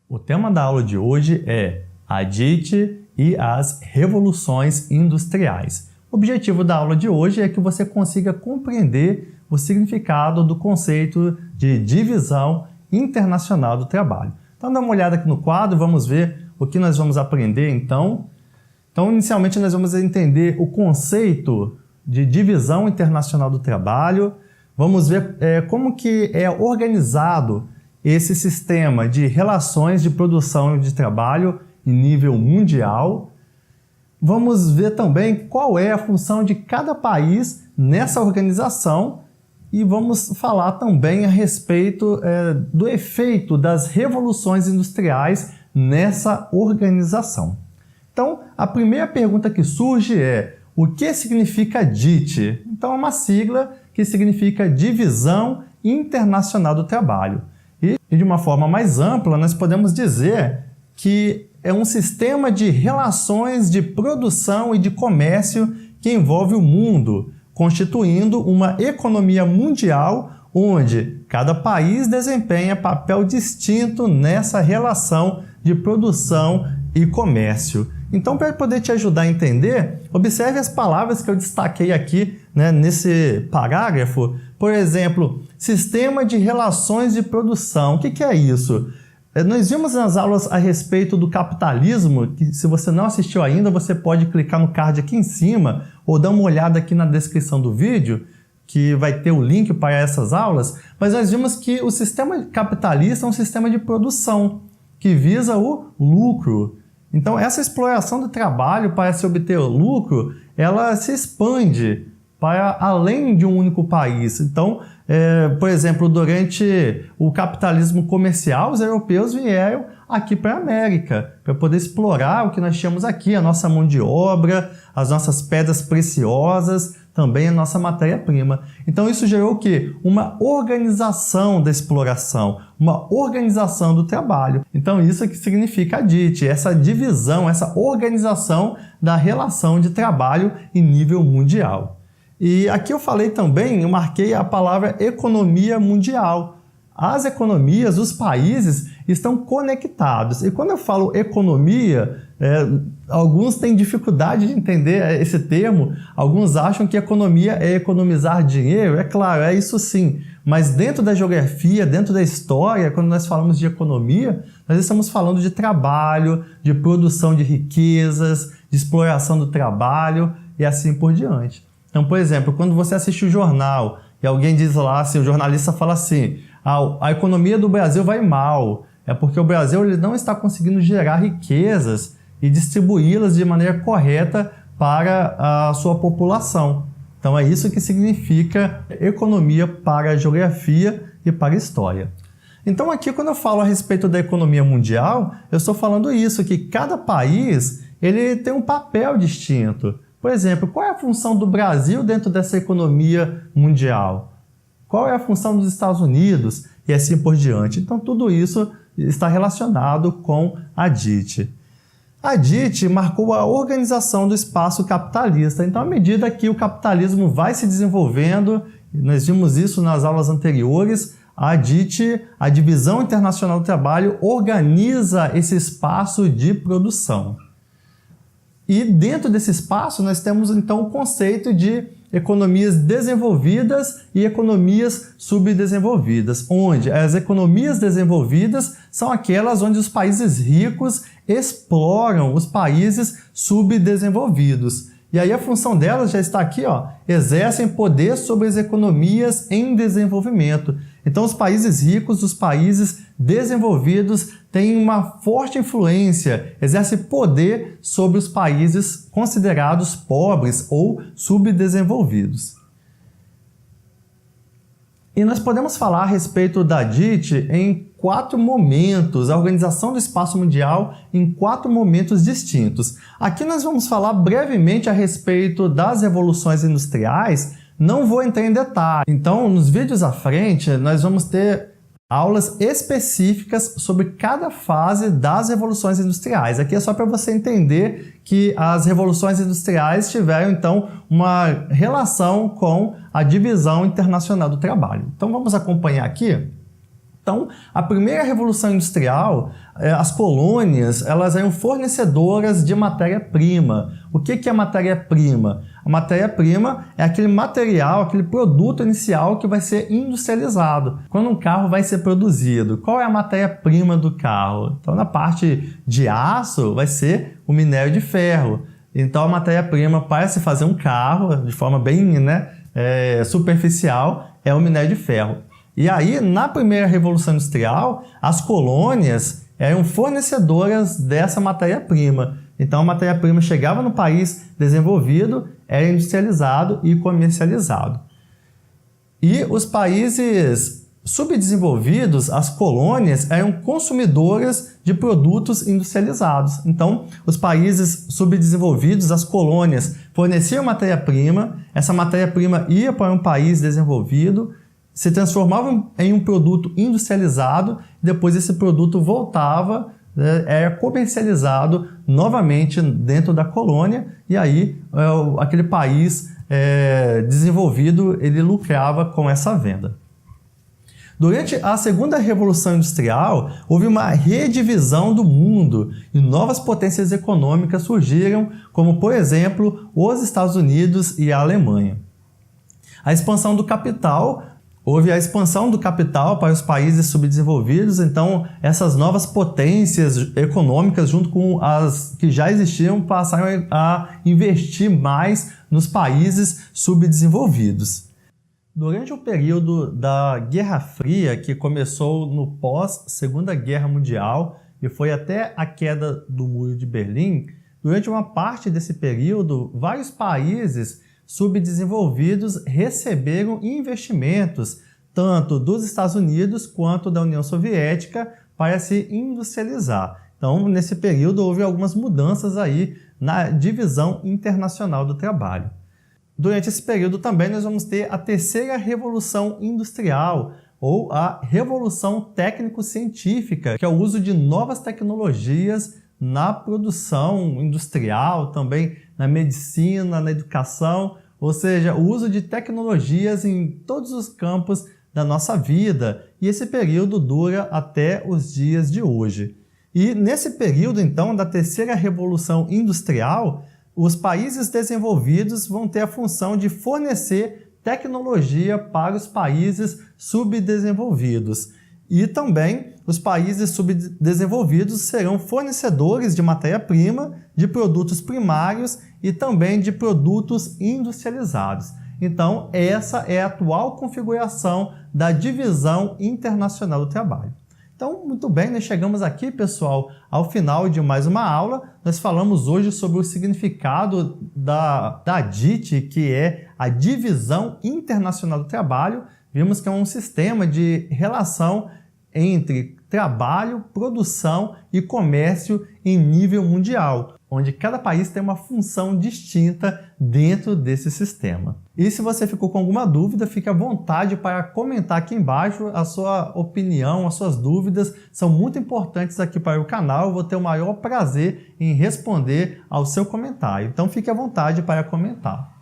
O tema da aula de hoje é a DIT e as revoluções industriais. O objetivo da aula de hoje é que você consiga compreender o significado do conceito de divisão internacional do trabalho. Então, dá uma olhada aqui no quadro, vamos ver o que nós vamos aprender então. Então, inicialmente, nós vamos entender o conceito de divisão internacional do trabalho. Vamos ver como que é organizado esse sistema de relações de produção e de trabalho em nível mundial. Vamos ver também qual é a função de cada país nessa organização e vamos falar também a respeito do efeito das revoluções industriais nessa organização. Então, a primeira pergunta que surge é: o que significa DIT? Então, é uma sigla que significa Divisão Internacional do Trabalho. E de uma forma mais ampla, nós podemos dizer que é um sistema de relações de produção e de comércio que envolve o mundo, constituindo uma economia mundial onde cada país desempenha papel distinto nessa relação de produção e comércio. Então, para poder te ajudar a entender, observe as palavras que eu destaquei aqui, nesse parágrafo. Por exemplo, sistema de relações de produção. O que é isso? Nós vimos nas aulas a respeito do capitalismo, que se você não assistiu ainda, você pode clicar no card aqui em cima ou dar uma olhada aqui na descrição do vídeo, que vai ter o link para essas aulas. Mas nós vimos que o sistema capitalista é um sistema de produção que visa o lucro. Então, essa exploração do trabalho para se obter o lucro, ela se expande para além de um único país. Então, por exemplo, durante o capitalismo comercial, os europeus vieram aqui para a América para poder explorar o que nós tínhamos aqui, a nossa mão de obra, as nossas pedras preciosas, também a nossa matéria-prima. Então, isso gerou o quê? Uma organização da exploração, uma organização do trabalho. Então, isso é que significa a DIT, essa divisão, essa organização da relação de trabalho em nível mundial. E aqui eu falei também, eu marquei a palavra economia mundial. As economias, os países estão conectados. E quando eu falo economia, alguns têm dificuldade de entender esse termo. Alguns acham que economia é economizar dinheiro. É claro, é isso sim. Mas dentro da geografia, dentro da história, quando nós falamos de economia, nós estamos falando de trabalho, de produção de riquezas, de exploração do trabalho e assim por diante. Então, por exemplo, quando você assiste o jornal e alguém diz lá, assim, o jornalista fala assim: a economia do Brasil vai mal, é porque o Brasil ele não está conseguindo gerar riquezas e distribuí-las de maneira correta para a sua população. Então, é isso que significa economia para a geografia e para a história. Então, aqui, quando eu falo a respeito da economia mundial, eu estou falando isso, que cada país ele tem um papel distinto. Por exemplo, qual é a função do Brasil dentro dessa economia mundial? Qual é a função dos Estados Unidos? E assim por diante. Então, tudo isso está relacionado com a DIT. A DIT marcou a organização do espaço capitalista. Então, à medida que o capitalismo vai se desenvolvendo, nós vimos isso nas aulas anteriores, a DIT, a Divisão Internacional do Trabalho, organiza esse espaço de produção. E dentro desse espaço nós temos então o conceito de economias desenvolvidas e economias subdesenvolvidas, onde as economias desenvolvidas são aquelas onde os países ricos exploram os países subdesenvolvidos. E aí a função delas já está aqui, exercem poder sobre as economias em desenvolvimento. Então os países ricos, os países desenvolvidos têm uma forte influência, exercem poder sobre os países considerados pobres ou subdesenvolvidos. E nós podemos falar a respeito da DIT em 4 momentos, a organização do espaço mundial em 4 momentos distintos. Aqui nós vamos falar brevemente a respeito das revoluções industriais, não vou entrar em detalhe. Então, nos vídeos à frente, nós vamos ter aulas específicas sobre cada fase das revoluções industriais. Aqui é só para você entender que as revoluções industriais tiveram, então, uma relação com a divisão internacional do trabalho. Então, vamos acompanhar aqui. Então, a primeira revolução industrial, as colônias, elas eram fornecedoras de matéria-prima. O que é matéria-prima? A matéria-prima é aquele material, aquele produto inicial que vai ser industrializado. Quando um carro vai ser produzido, qual é a matéria-prima do carro? Então, na parte de aço, vai ser o minério de ferro. Então, a matéria-prima para se fazer um carro, de forma bem superficial, é o minério de ferro. E aí, na primeira Revolução Industrial, as colônias eram fornecedoras dessa matéria-prima. Então, a matéria-prima chegava no país desenvolvido, era industrializado e comercializado. E os países subdesenvolvidos, as colônias, eram consumidoras de produtos industrializados. Então, os países subdesenvolvidos, as colônias, forneciam matéria-prima, essa matéria-prima ia para um país desenvolvido, se transformava em um produto industrializado, e depois esse produto voltava, era comercializado novamente dentro da colônia, e aí aquele país desenvolvido, ele lucrava com essa venda. Durante a segunda Revolução Industrial, houve uma redivisão do mundo e novas potências econômicas surgiram, como, por exemplo, os Estados Unidos e a Alemanha. A expansão do capital. Houve a expansão do capital para os países subdesenvolvidos, então essas novas potências econômicas, junto com as que já existiam, passaram a investir mais nos países subdesenvolvidos. Durante o período da Guerra Fria, que começou no pós-Segunda Guerra Mundial e foi até a queda do Muro de Berlim, durante uma parte desse período, vários países subdesenvolvidos receberam investimentos, tanto dos Estados Unidos quanto da União Soviética, para se industrializar. Então, nesse período, houve algumas mudanças aí na divisão internacional do trabalho. Durante esse período também nós vamos ter a terceira Revolução Industrial, ou a Revolução Técnico-Científica, que é o uso de novas tecnologias na produção industrial, também na medicina, na educação, ou seja, o uso de tecnologias em todos os campos da nossa vida. E esse período dura até os dias de hoje. E nesse período, então, da terceira Revolução Industrial, os países desenvolvidos vão ter a função de fornecer tecnologia para os países subdesenvolvidos. E também os países subdesenvolvidos serão fornecedores de matéria-prima, de produtos primários e também de produtos industrializados. Então, essa é a atual configuração da divisão internacional do trabalho. Então, muito bem, nós chegamos aqui, pessoal, ao final de mais uma aula. Nós falamos hoje sobre o significado da DIT, que é a Divisão Internacional do Trabalho. Vimos que é um sistema de relação entre trabalho, produção e comércio em nível mundial, onde cada país tem uma função distinta dentro desse sistema. E se você ficou com alguma dúvida, fique à vontade para comentar aqui embaixo a sua opinião, as suas dúvidas, são muito importantes aqui para o canal, eu vou ter o maior prazer em responder ao seu comentário. Então fique à vontade para comentar.